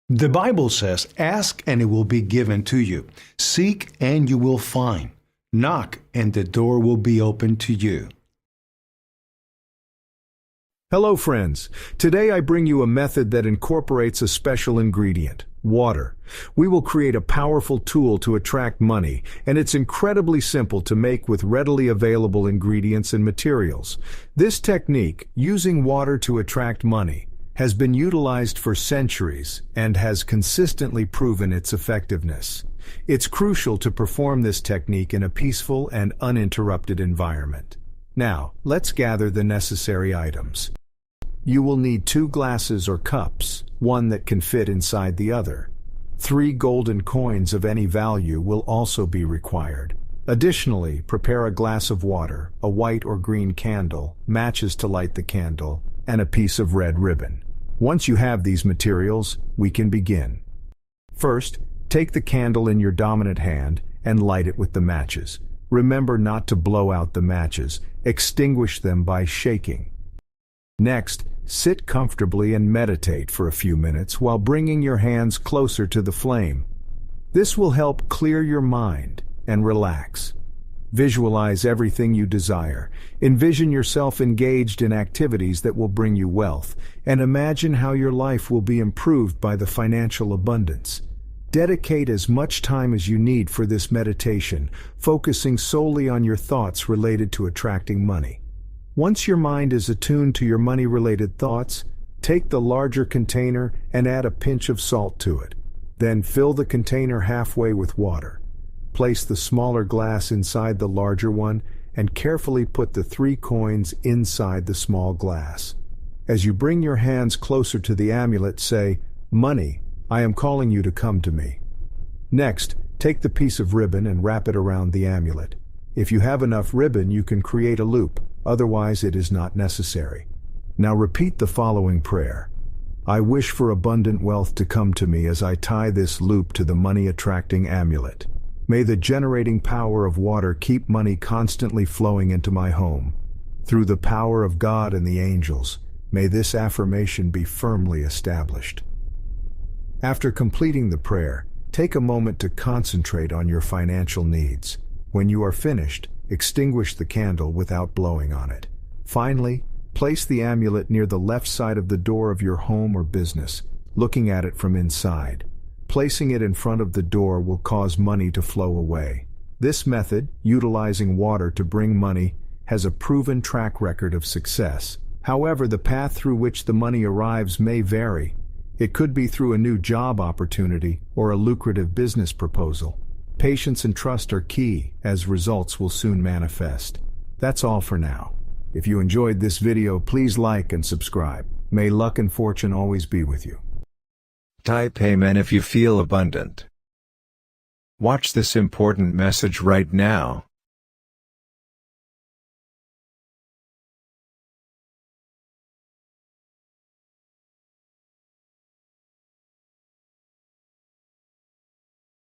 The Bible says, "Ask and it will be given to you. Seek and you will find. Knock and the door will be opened to you." Hello friends, today I bring you a method that incorporates a special ingredient, water. We will create a powerful tool to attract money, and it's incredibly simple to make with readily available ingredients and materials. This technique, using water to attract money, has been utilized for centuries and has consistently proven its effectiveness. It's crucial to perform this technique in a peaceful and uninterrupted environment. Now, let's gather the necessary items. You will need 2 glasses or cups, one that can fit inside the other. 3 golden coins of any value will also be required. Additionally, prepare a glass of water, a white or green candle, matches to light the candle, and a piece of red ribbon. Once you have these materials, we can begin. First, take the candle in your dominant hand and light it with the matches. Remember not to blow out the matches. Extinguish them by shaking. Next, sit comfortably and meditate for a few minutes while bringing your hands closer to the flame. This will help clear your mind and relax. Visualize everything you desire. Envision yourself engaged in activities that will bring you wealth, and imagine how your life will be improved by the financial abundance. Dedicate as much time as you need for this meditation, focusing solely on your thoughts related to attracting money. Once your mind is attuned to your money-related thoughts, take the larger container and add a pinch of salt to it. Then fill the container halfway with water. Place the smaller glass inside the larger one and carefully put the 3 coins inside the small glass. As you bring your hands closer to the amulet, say, "Money, I am calling you to come to me." Next, take the piece of ribbon and wrap it around the amulet. If you have enough ribbon, you can create a loop. Otherwise, it is not necessary. Now repeat the following prayer. "I wish for abundant wealth to come to me as I tie this loop to the money-attracting amulet. May the generating power of water keep money constantly flowing into my home. Through the power of God and the angels, may this affirmation be firmly established." After completing the prayer, take a moment to concentrate on your financial needs. When you are finished, extinguish the candle without blowing on it. Finally, place the amulet near the left side of the door of your home or business, looking at it from inside. Placing it in front of the door will cause money to flow away. This method, utilizing water to bring money, has a proven track record of success. However, the path through which the money arrives may vary. It could be through a new job opportunity or a lucrative business proposal. Patience and trust are key, as results will soon manifest. That's all for now. If you enjoyed this video, please like and subscribe. May luck and fortune always be with you. Type Amen if you feel abundant. Watch this important message right now.